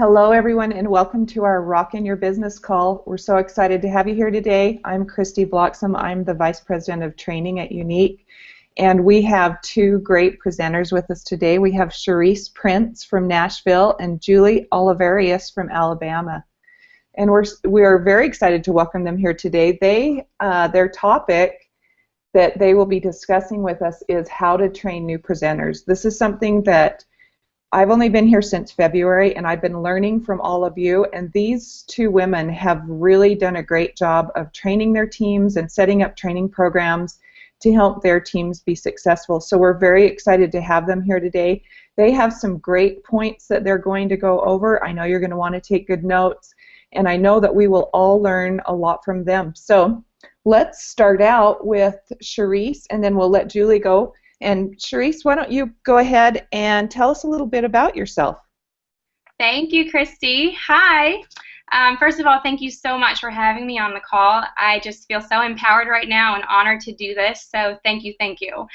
Hello, everyone, and welcome to our Rockin' Your Business call. We're so excited to have you here today. I'm Christy Bloxham. I'm the Vice President of Training at Unique, and we have two great presenters with us today. We have Charisse Prince from Nashville and Julie Oliverius from Alabama. And we are very excited to welcome them here today. Their topic that they will be discussing with us is how to train new presenters. This is something that I've only been here since February, and I've been learning from all of you, and these two women have really done a great job of training their teams and setting up training programs to help their teams be successful. So we're very excited to have them here today. They have some great points that they're going to go over. I know you're going to want to take good notes, and I know that we will all learn a lot from them. So let's start out with Charisse, and then we'll let Julie go. And Charisse, why don't you go ahead and tell us a little bit about yourself? Thank you, Christy. Hi. First of all, thank you so much for having me on the call. I just feel so empowered right now and honored to do this, so thank you, thank you.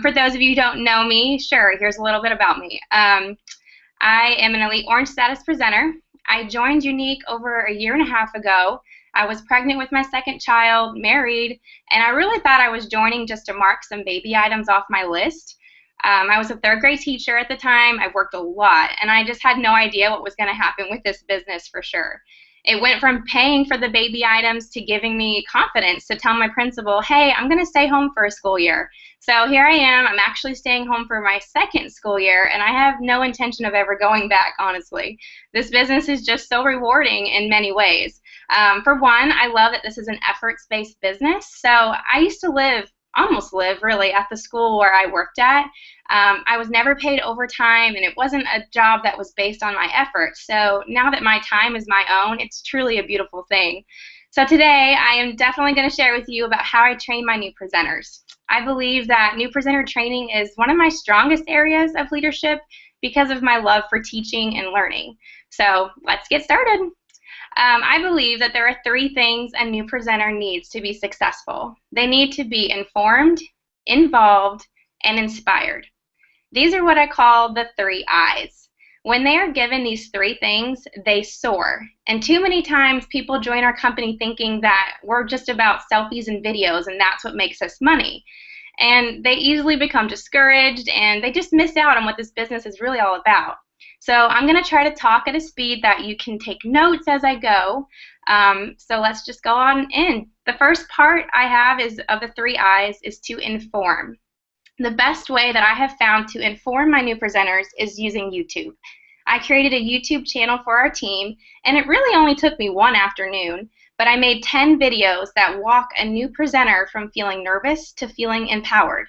For those of you who don't know me, sure, here's a little bit about me. I am an Elite Orange status presenter. I joined Unique over a year and a half ago. I was pregnant with my second child, married, and I really thought I was joining just to mark some baby items off my list. I was a third grade teacher at the time. I worked a lot, and I just had no idea what was going to happen with this business for sure. It went from paying for the baby items to giving me confidence to tell my principal, hey, I'm going to stay home for a school year. So here I am. I'm actually staying home for my second school year, and I have no intention of ever going back, honestly. This business is just so rewarding in many ways. For one, I love that this is an efforts-based business. So I used to almost live really at the school where I worked at. I was never paid overtime, and it wasn't a job that was based on my efforts. So now that my time is my own, it's truly a beautiful thing. So today I am definitely going to share with you about how I train my new presenters. I believe that new presenter training is one of my strongest areas of leadership because of my love for teaching and learning. So let's get started. I believe that there are three things a new presenter needs to be successful. They need to be informed, involved, and inspired. These are what I call the 3 I's. When they are given these 3 things, they soar. And too many times people join our company thinking that we're just about selfies and videos and that's what makes us money. And they easily become discouraged and they just miss out on what this business is really all about. So I'm going to try to talk at a speed that you can take notes as I go. So let's just go on in. The first part I have of the 3 I's is to inform. The best way that I have found to inform my new presenters is using YouTube. I created a YouTube channel for our team, and it really only took me one afternoon, but I made 10 videos that walk a new presenter from feeling nervous to feeling empowered.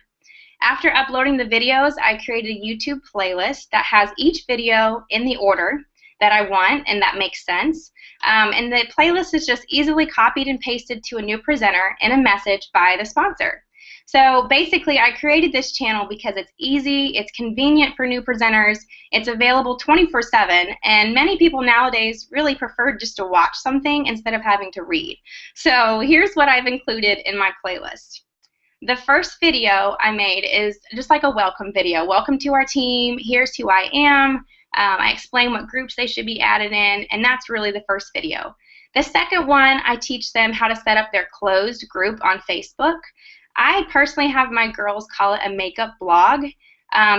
After uploading the videos, I created a YouTube playlist that has each video in the order that I want and that makes sense. And the playlist is just easily copied and pasted to a new presenter in a message by the sponsor. So basically, I created this channel because it's easy, it's convenient for new presenters, it's available 24/7, and many people nowadays really prefer just to watch something instead of having to read. So here's what I've included in my playlist. The first video I made is just like a welcome video. Welcome to our team, here's who I am. I explain what groups they should be added in, and that's really the first video. The second one, I teach them how to set up their closed group on Facebook. I personally have my girls call it a makeup blog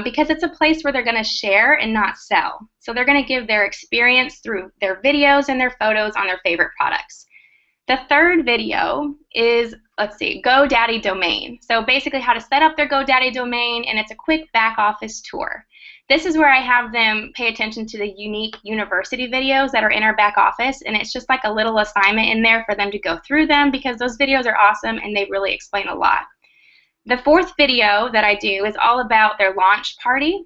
because it's a place where they're going to share and not sell. So they're going to give their experience through their videos and their photos on their favorite products. The third video is, let's see, GoDaddy domain. So basically how to set up their GoDaddy domain, and it's a quick back office tour. This is where I have them pay attention to the Unique University videos that are in our back office, and it's just like a little assignment in there for them to go through them because those videos are awesome and they really explain a lot. The fourth video that I do is all about their launch party.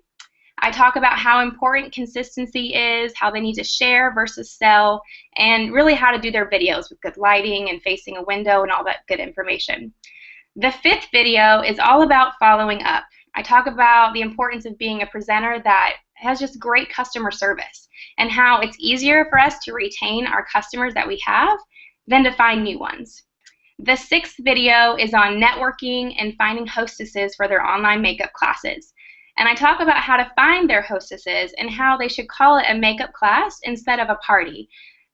I talk about how important consistency is, how they need to share versus sell, and really how to do their videos with good lighting and facing a window and all that good information. The fifth video is all about following up. I talk about the importance of being a presenter that has just great customer service and how it's easier for us to retain our customers that we have than to find new ones. The sixth video is on networking and finding hostesses for their online makeup classes. And I talk about how to find their hostesses and how they should call it a makeup class instead of a party.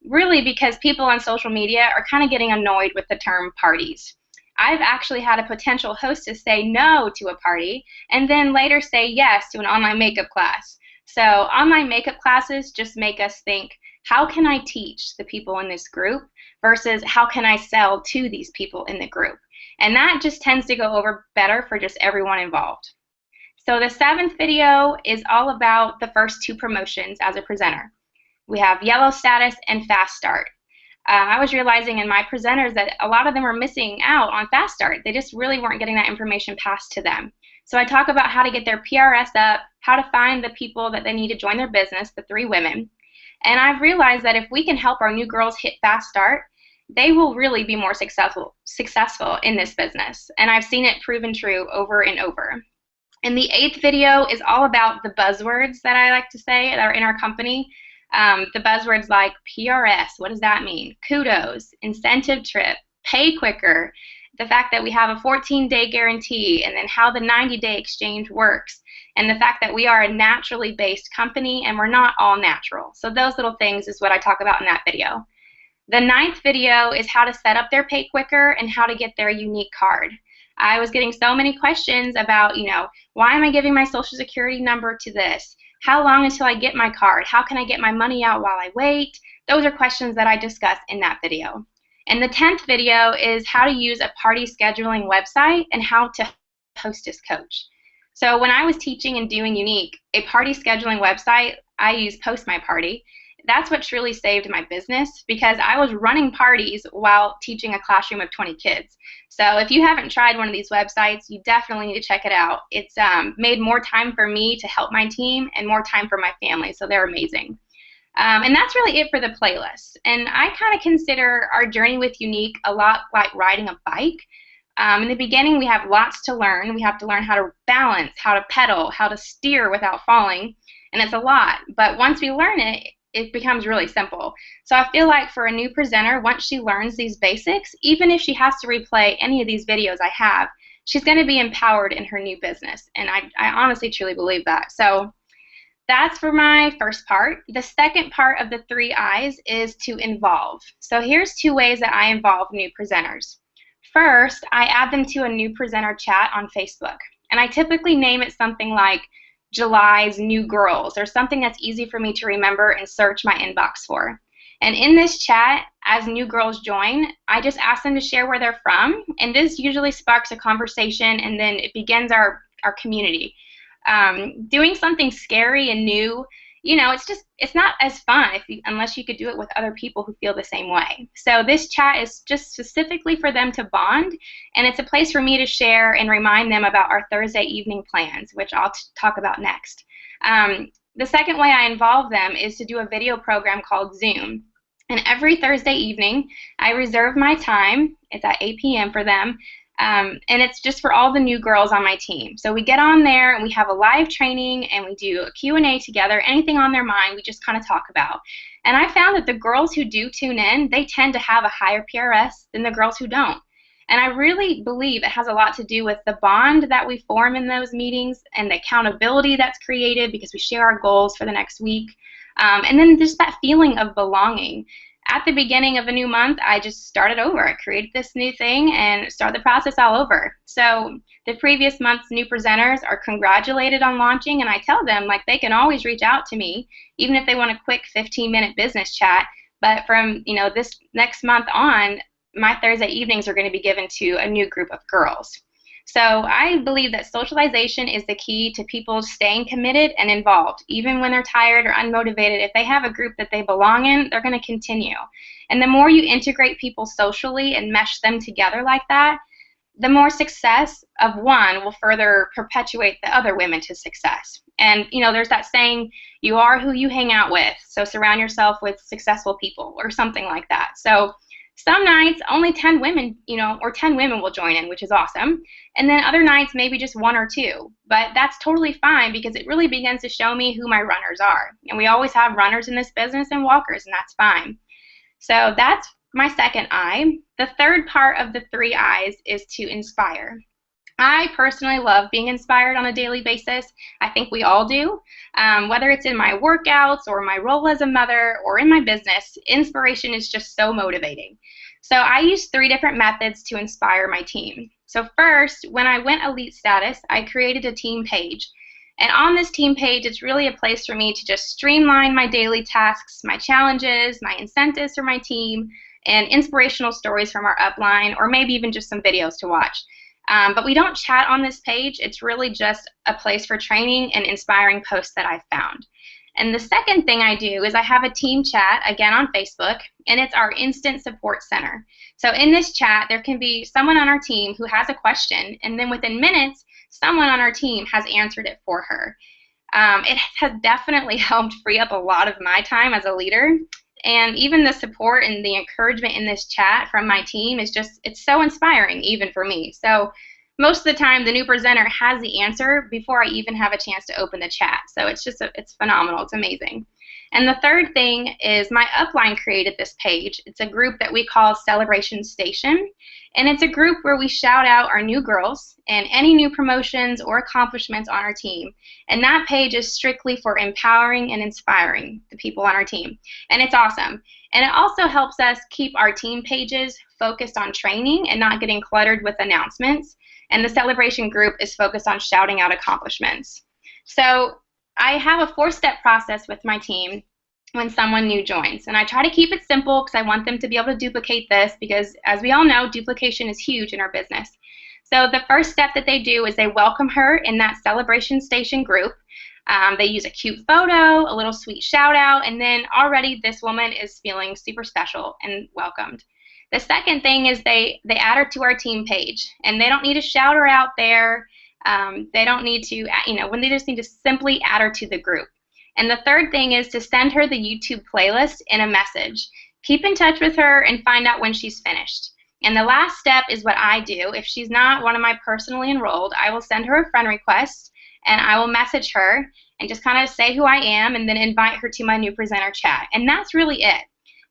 Really, because people on social media are kind of getting annoyed with the term parties. I've actually had a potential hostess say no to a party and then later say yes to an online makeup class. So online makeup classes just make us think, how can I teach the people in this group versus how can I sell to these people in the group? And that just tends to go over better for just everyone involved. So the 7th video is all about the first 2 promotions as a presenter. We have yellow status and fast start. I was realizing in my presenters that a lot of them were missing out on fast start. They just really weren't getting that information passed to them. So I talk about how to get their PRS up, how to find the people that they need to join their business, the 3 women. And I've realized that if we can help our new girls hit fast start, they will really be more successful in this business. And I've seen it proven true over and over. And the 8th video is all about the buzzwords that I like to say that are in our company. The buzzwords like PRS, what does that mean? Kudos, incentive trip, pay quicker, the fact that we have a 14-day guarantee, and then how the 90-day exchange works, and the fact that we are a naturally based company and we're not all natural. So those little things is what I talk about in that video. The 9th video is how to set up their pay quicker and how to get their unique card. I was getting so many questions about, why am I giving my social security number to this? How long until I get my card? How can I get my money out while I wait? Those are questions that I discuss in that video. And the 10th video is how to use a party scheduling website and how to hostess coach. So when I was teaching and doing Unique, a party scheduling website, I use Post My Party. That's what truly saved my business because I was running parties while teaching a classroom of 20 kids. So if you haven't tried one of these websites, you definitely need to check it out. It's made more time for me to help my team and more time for my family, so they're amazing. And that's really it for the playlist. And I kind of consider our journey with Unique a lot like riding a bike. In the beginning, we have lots to learn. We have to learn how to balance, how to pedal, how to steer without falling, and it's a lot. But once we learn it, it becomes really simple. So I feel like for a new presenter, once she learns these basics, even if she has to replay any of these videos I have, she's going to be empowered in her new business. And I honestly, truly believe that. So that's for my first part. The second part of the 3 I's is to involve. So here's 2 ways that I involve new presenters. First, I add them to a new presenter chat on Facebook. And I typically name it something like July's New Girls, or something that's easy for me to remember and search my inbox for. And in this chat, as new girls join, I just ask them to share where they're from, and this usually sparks a conversation, and then it begins our community. Doing something scary and new, it's not as fun unless you could do it with other people who feel the same way. So this chat is just specifically for them to bond, and it's a place for me to share and remind them about our Thursday evening plans, which I'll talk about next. The second way I involve them is to do a video program called Zoom. And every Thursday evening, I reserve my time. It's at 8 p.m. for them. And it's just for all the new girls on my team. So we get on there and we have a live training and we do a Q&A together. Anything on their mind, we just kind of talk about. And I found that the girls who do tune in, they tend to have a higher PRS than the girls who don't. And I really believe it has a lot to do with the bond that we form in those meetings and the accountability that's created because we share our goals for the next week. And then just that feeling of belonging. At the beginning of a new month, I just started over. I created this new thing and started the process all over. So the previous month's new presenters are congratulated on launching, and I tell them they can always reach out to me, even if they want a quick 15-minute business chat. But from this next month on, my Thursday evenings are going to be given to a new group of girls. So I believe that socialization is the key to people staying committed and involved. Even when they're tired or unmotivated, if they have a group that they belong in, they're going to continue. And the more you integrate people socially and mesh them together like that, the more success of one will further perpetuate the other women to success. And there's that saying, you are who you hang out with. So surround yourself with successful people or something like that. So some nights only 10 women, or 10 women will join in, which is awesome. And then other nights maybe just 1 or 2. But that's totally fine because it really begins to show me who my runners are. And we always have runners in this business and walkers, and that's fine. So that's my second I. The third part of the 3 I's is to inspire. I personally love being inspired on a daily basis. I think we all do. Whether it's in my workouts or my role as a mother or in my business, inspiration is just so motivating. So I use three different methods to inspire my team. So first, when I went elite status, I created a team page. And on this team page, it's really a place for me to just streamline my daily tasks, my challenges, my incentives for my team, and inspirational stories from our upline, or maybe even just some videos to watch. But we don't chat on this page. It's really just a place for training and inspiring posts that I've found. And the second thing I do is I have a team chat, again on Facebook, and it's our instant support center. So in this chat, there can be someone on our team who has a question, and then within minutes, someone on our team has answered it for her. It has definitely helped free up a lot of my time as a leader. And even the support and the encouragement in this chat from my team is just, it's so inspiring even for me. So most of the time the new presenter has the answer before I even have a chance to open the chat. So it's just, it's phenomenal. It's amazing. And the third thing is my upline created this page. It's a group that we call Celebration Station. And it's a group where we shout out our new girls and any new promotions or accomplishments on our team. And that page is strictly for empowering and inspiring the people on our team. And it's awesome. And it also helps us keep our team pages focused on training and not getting cluttered with announcements. And the celebration group is focused on shouting out accomplishments. So I have a 4-step process with my team when someone new joins. And I try to keep it simple because I want them to be able to duplicate this because, as we all know, duplication is huge in our business. So the first step that they do is they welcome her in that Celebration Station group. They use a cute photo, a little sweet shout out, and then already this woman is feeling super special and welcomed. The second thing is they add her to our team page, and they don't need to shout her out there. They don't need to, when they just need to simply add her to the group. And the third thing is to send her the YouTube playlist in a message. Keep in touch with her and find out when she's finished. And the last step is what I do. If she's not one of my personally enrolled, I will send her a friend request, and I will message her and just kind of say who I am and then invite her to my new presenter chat. And that's really it.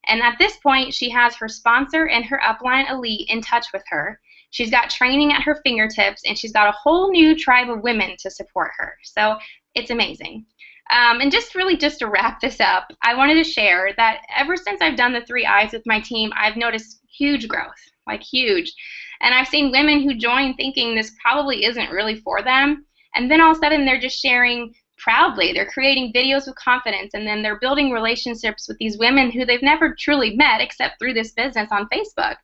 And at this point, she has her sponsor and her upline elite in touch with her. She's got training at her fingertips, and she's got a whole new tribe of women to support her. So it's amazing. And just to wrap this up, I wanted to share that ever since I've done the 3 I's with my team, I've noticed huge growth, like huge. And I've seen women who join thinking this probably isn't really for them, and then all of a sudden they're just sharing proudly. They're creating videos with confidence, and then they're building relationships with these women who they've never truly met except through this business on Facebook.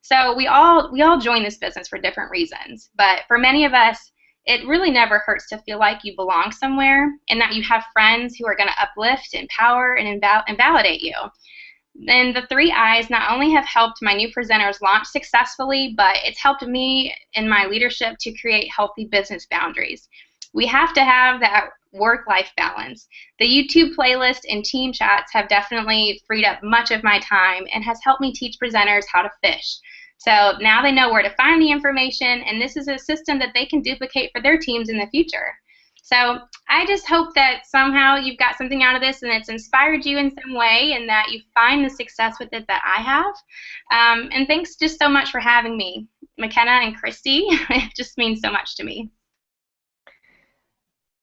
So we all join this business for different reasons, but for many of us, it really never hurts to feel like you belong somewhere and that you have friends who are going to uplift, empower, and validate you. Then the 3 I's not only have helped my new presenters launch successfully, but it's helped me in my leadership to create healthy business boundaries. We have to have that work-life balance. The YouTube playlist and team chats have definitely freed up much of my time and has helped me teach presenters how to fish. So now they know where to find the information, and this is a system that they can duplicate for their teams in the future. So I just hope that somehow you've got something out of this and it's inspired you in some way and that you find the success with it that I have. And thanks just so much for having me, McKenna and Christy. It just means so much to me.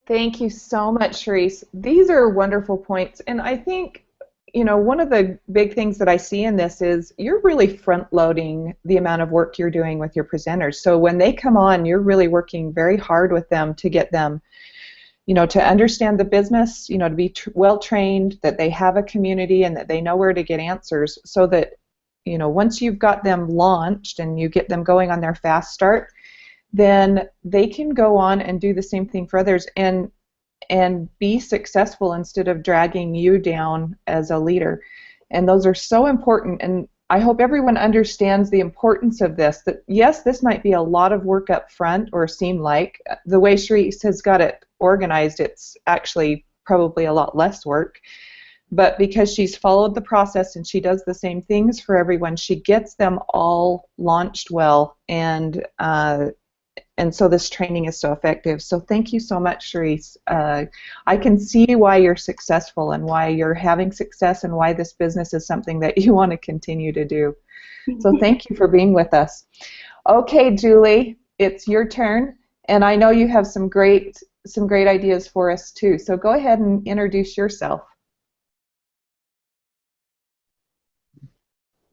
Thank you so much, Charisse. These are wonderful points, and I think one of the big things that I see in this is you're really front-loading the amount of work you're doing with your presenters. So when they come on, you're really working very hard with them to get them, to understand the business, to be well-trained, that they have a community, and that they know where to get answers, so that, once you've got them launched and you get them going on their fast start, then they can go on and do the same thing for others and be successful instead of dragging you down as a leader. And those are so important, and I hope everyone understands the importance of this, that yes, this might be a lot of work up front or seem like. The way Charisse has got it organized, it's actually probably a lot less work. But because she's followed the process and she does the same things for everyone, she gets them all launched well, and so this training is so effective. So thank you so much, Charisse. I can see why you're successful and why you're having success and why this business is something that you want to continue to do. So thank you for being with us. Okay, Julie, it's your turn, and I know you have some great ideas for us too. So go ahead and introduce yourself.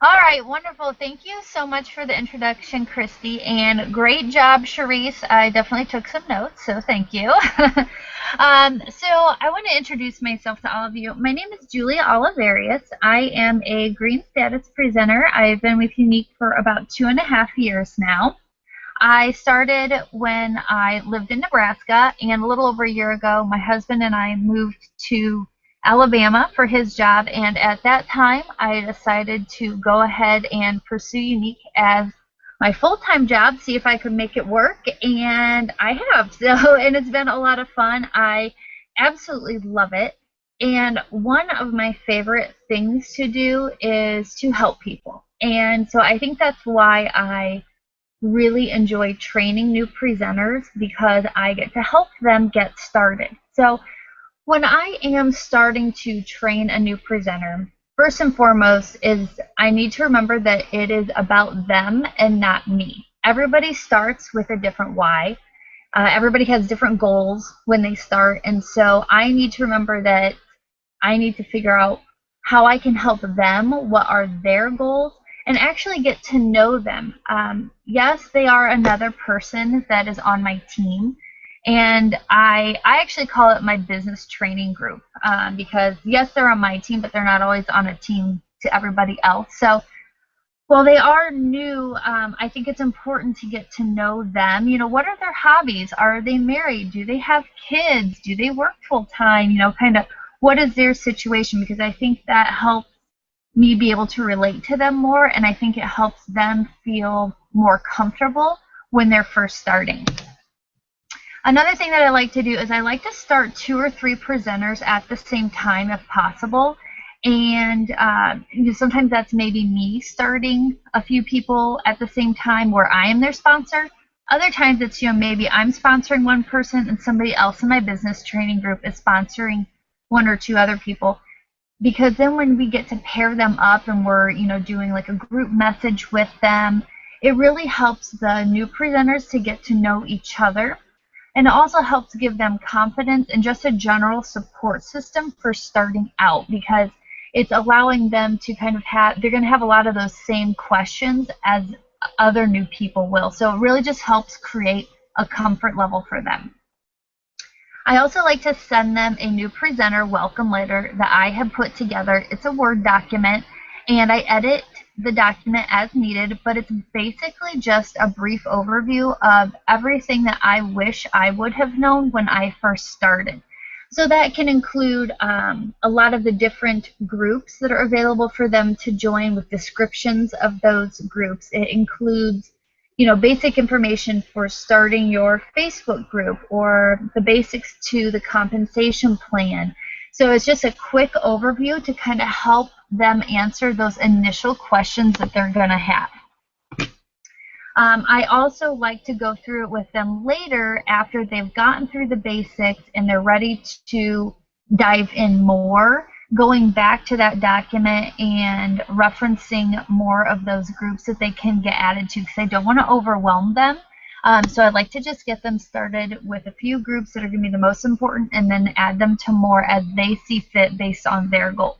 All right, wonderful. Thank you so much for the introduction, Christy, and great job, Charisse. I definitely took some notes, so thank you. So I want to introduce myself to all of you. My name is Julia Oliverius. I am a green status presenter. I've been with Unique for about 2.5 years now. I started when I lived in Nebraska, and a little over a year ago, my husband and I moved to Alabama for his job, and at that time I decided to go ahead and pursue Unique as my full-time job, see if I could make it work, and I have. So, and it's been a lot of fun. I absolutely love it, and one of my favorite things to do is to help people, and so I think that's why I really enjoy training new presenters, because I get to help them get started. So when I am starting to train a new presenter, first and foremost is I need to remember that it is about them and not me. Everybody starts with a different why. Everybody has different goals when they start, and so I need to remember that I need to figure out how I can help them, what are their goals, and actually get to know them. Yes, they are another person that is on my team, and I actually call it my business training group, because yes, they're on my team, but they're not always on a team to everybody else. So while they are new, I think it's important to get to know them. You know, what are their hobbies? Are they married? Do they have kids? Do they work full time? You know, kind of what is their situation? Because I think that helps me be able to relate to them more, and I think it helps them feel more comfortable when they're first starting. Another thing that I like to do is I like to start 2 or 3 presenters at the same time if possible. And sometimes that's maybe me starting a few people at the same time where I am their sponsor. Other times it's, maybe I'm sponsoring one person and somebody else in my business training group is sponsoring 1 or 2 other people. Because then when we get to pair them up and we're, doing like a group message with them, it really helps the new presenters to get to know each other. And it also helps give them confidence and just a general support system for starting out, because it's allowing them to kind of they're going to have a lot of those same questions as other new people will. So it really just helps create a comfort level for them. I also like to send them a new presenter welcome letter that I have put together. It's a Word document, and I edit the document as needed, but it's basically just a brief overview of everything that I wish I would have known when I first started. So that can include a lot of the different groups that are available for them to join with descriptions of those groups. It includes basic information for starting your Facebook group or the basics to the compensation plan. So it's just a quick overview to kind of help them answer those initial questions that they're going to have. I also like to go through it with them later after they've gotten through the basics and they're ready to dive in more, going back to that document and referencing more of those groups that they can get added to, because I don't want to overwhelm them. So I'd like to just get them started with a few groups that are going to be the most important, and then add them to more as they see fit based on their goals.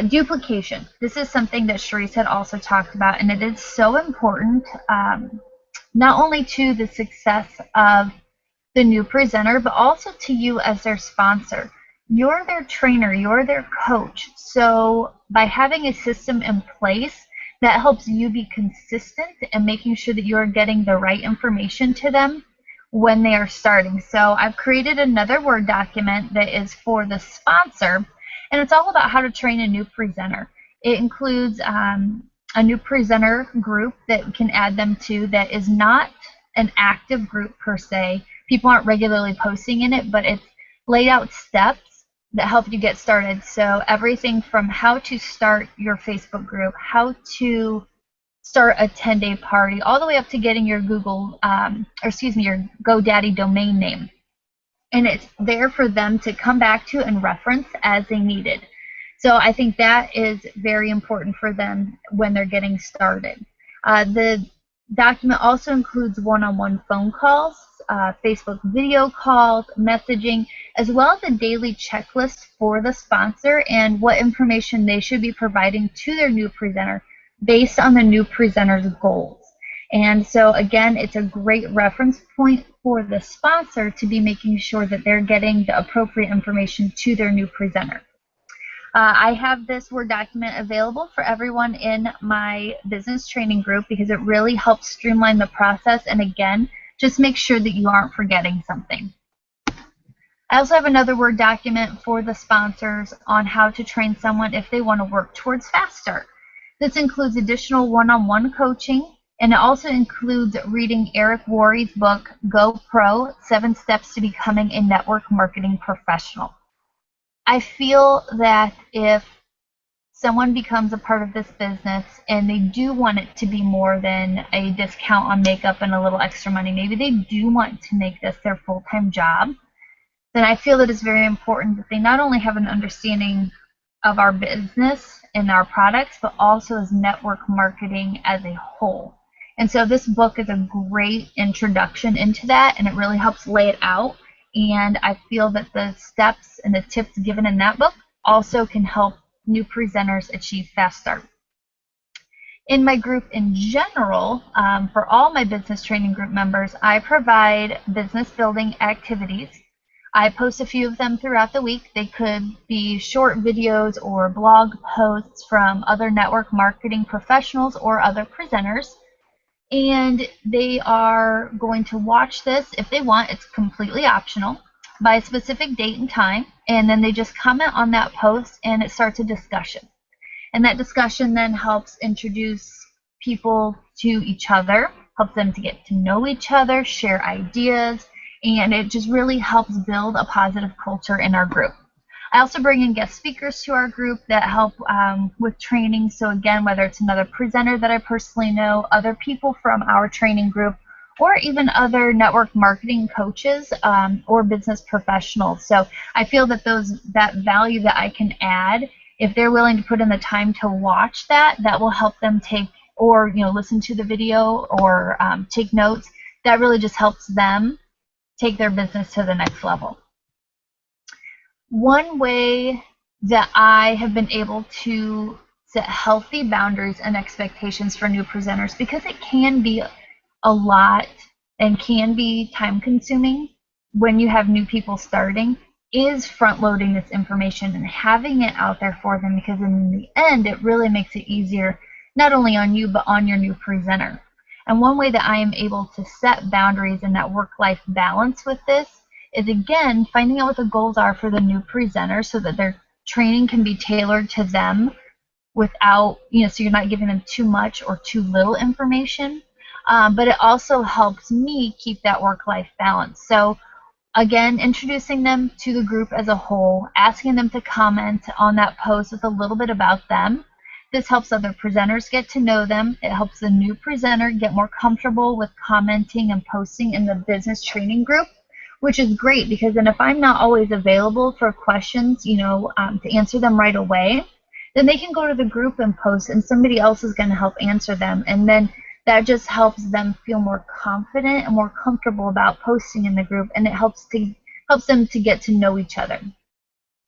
Duplication. This is something that Charisse had also talked about, and it is so important, not only to the success of the new presenter, but also to you as their sponsor. You're their trainer, you're their coach. So by having a system in place, that helps you be consistent and making sure that you're getting the right information to them when they are starting. So I've created another Word document that is for the sponsor, and it's all about how to train a new presenter. It includes a new presenter group that we can add them to that is not an active group per se. People aren't regularly posting in it, but it's laid out steps that help you get started. So everything from how to start your Facebook group, how to start a 10-day party, all the way up to getting your your GoDaddy domain name. And it's there for them to come back to and reference as they need it. So I think that is very important for them when they're getting started. The document also includes one-on-one phone calls, Facebook video calls, messaging, as well as a daily checklist for the sponsor and what information they should be providing to their new presenter based on the new presenter's goals. And so again, it's a great reference point for the sponsor to be making sure that they're getting the appropriate information to their new presenter. I have this Word document available for everyone in my business training group because it really helps streamline the process, and again, just make sure that you aren't forgetting something. I also have another Word document for the sponsors on how to train someone if they want to work towards Fast Start. This includes additional one-on-one coaching, and it also includes reading Eric Worre's book, Go Pro, 7 Steps to Becoming a Network Marketing Professional. I feel that if someone becomes a part of this business and they do want it to be more than a discount on makeup and a little extra money, maybe they do want to make this their full-time job, then I feel that it's very important that they not only have an understanding of our business and our products, but also as network marketing as a whole. And so this book is a great introduction into that, and it really helps lay it out. And I feel that the steps and the tips given in that book also can help new presenters achieve Fast Start. In my group in general, for all my business training group members, I provide business building activities. I post a few of them throughout the week. They could be short videos or blog posts from other network marketing professionals or other presenters. And they are going to watch this if they want. It's completely optional by a specific date and time, and then they just comment on that post and it starts a discussion. And that discussion then helps introduce people to each other, helps them to get to know each other, share ideas, and it just really helps build a positive culture in our group. I also bring in guest speakers to our group that help with training. So again, whether it's another presenter that I personally know, other people from our training group, or even other network marketing coaches or business professionals. So I feel that that value that I can add, if they're willing to put in the time to watch that will help them take, or listen to the video or take notes. That really just helps them take their business to the next level. One way that I have been able to set healthy boundaries and expectations for new presenters, because it can be a lot and can be time consuming when you have new people starting, is front loading this information and having it out there for them, because in the end it really makes it easier not only on you but on your new presenter. And one way that I am able to set boundaries and that work-life balance with this is, again, finding out what the goals are for the new presenter so that their training can be tailored to them without, so you're not giving them too much or too little information. But it also helps me keep that work-life balance. So again, introducing them to the group as a whole, asking them to comment on that post with a little bit about them. This helps other presenters get to know them. It helps the new presenter get more comfortable with commenting and posting in the business training group, which is great, because then if I'm not always available for questions, to answer them right away, then they can go to the group and post, and somebody else is going to help answer them. And then that just helps them feel more confident and more comfortable about posting in the group, and it helps them to get to know each other.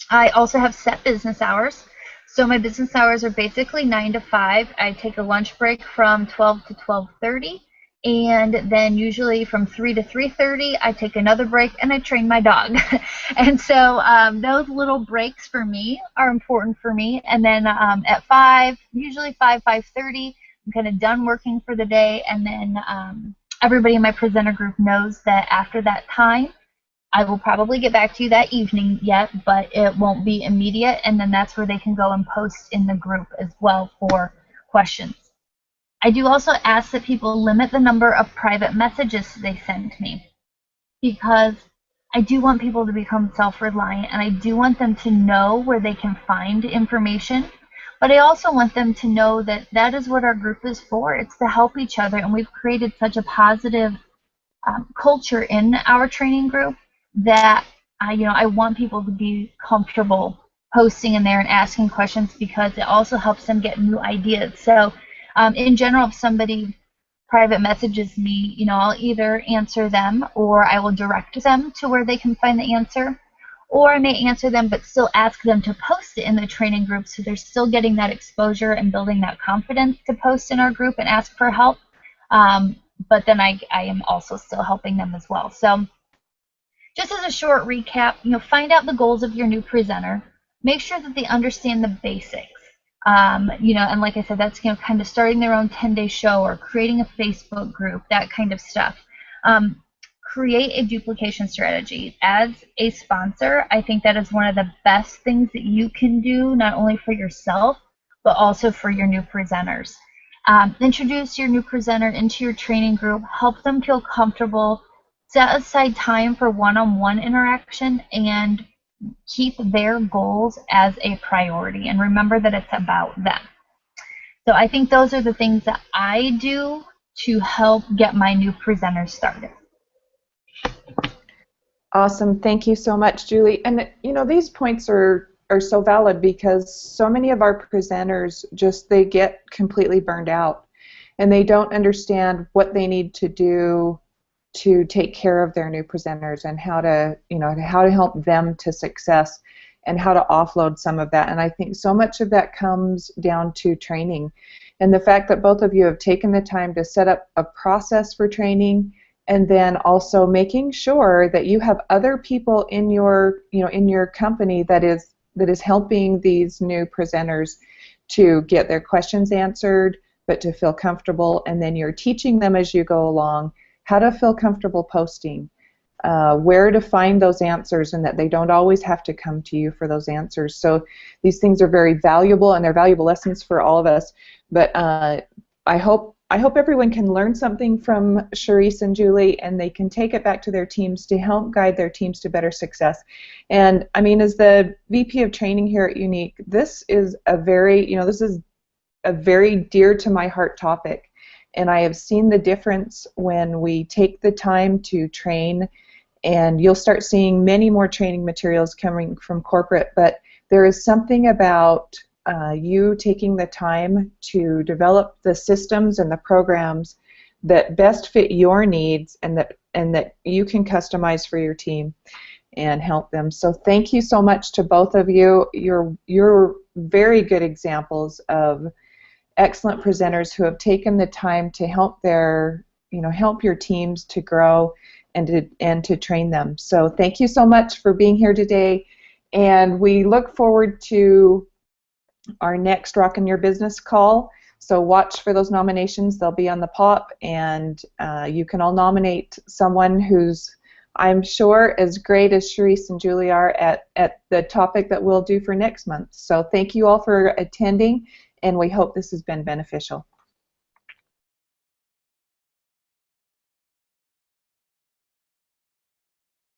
I also have set business hours. So my business hours are basically 9 to 5. I take a lunch break from 12 to 12:30. And then usually from 3 to 3:30, I take another break and I train my dog. And so those little breaks for me are important for me. And then at 5, usually 5:30, I'm kind of done working for the day. And then everybody in my presenter group knows that after that time, I will probably get back to you that evening yet, but it won't be immediate. And then that's where they can go and post in the group as well for questions. I do also ask that people limit the number of private messages they send me, because I do want people to become self-reliant, and I do want them to know where they can find information, but I also want them to know that that is what our group is for. It's to help each other, and we've created such a positive culture in our training group that I want people to be comfortable posting in there and asking questions, because it also helps them get new ideas. So in general, if somebody private messages me, I'll either answer them or I will direct them to where they can find the answer. Or I may answer them but still ask them to post it in the training group so they're still getting that exposure and building that confidence to post in our group and ask for help. But then I am also still helping them as well. So just as a short recap, find out the goals of your new presenter. Make sure that they understand the basics. And like I said, that's kind of starting their own 10-day show or creating a Facebook group, that kind of stuff. Create a duplication strategy. As a sponsor, I think that is one of the best things that you can do, not only for yourself, but also for your new presenters. Introduce your new presenter into your training group, help them feel comfortable, set aside time for one-on-one interaction, and keep their goals as a priority. And remember that it's about them. So I think those are the things that I do to help get my new presenters started. Awesome. Thank you so much, Julie. And these points are so valid because so many of our presenters they get completely burned out and they don't understand what they need to do to take care of their new presenters and how to help them to success and how to offload some of that. And I think so much of that comes down to training and the fact that both of you have taken the time to set up a process for training and then also making sure that you have other people in your company that is helping these new presenters to get their questions answered, but to feel comfortable, and then you're teaching them as you go along how to feel comfortable posting, where to find those answers, and that they don't always have to come to you for those answers. So these things are very valuable, and they're valuable lessons for all of us. But I hope everyone can learn something from Charisse and Julie, and they can take it back to their teams to help guide their teams to better success. And I mean, as the VP of Training here at Unique, this is a very dear to my heart topic. And I have seen the difference when we take the time to train, and you'll start seeing many more training materials coming from corporate, but there is something about you taking the time to develop the systems and the programs that best fit your needs and that you can customize for your team and help them. So thank you so much to both of you. You're very good examples of excellent presenters who have taken the time to help help your teams to grow and to train them. So thank you so much for being here today, and we look forward to our next Rockin' Your Business call. So watch for those nominations. They'll be on the pop, and you can all nominate someone who's, I'm sure, as great as Charisse and Julie are at the topic that we'll do for next month. So thank you all for attending, and we hope this has been beneficial.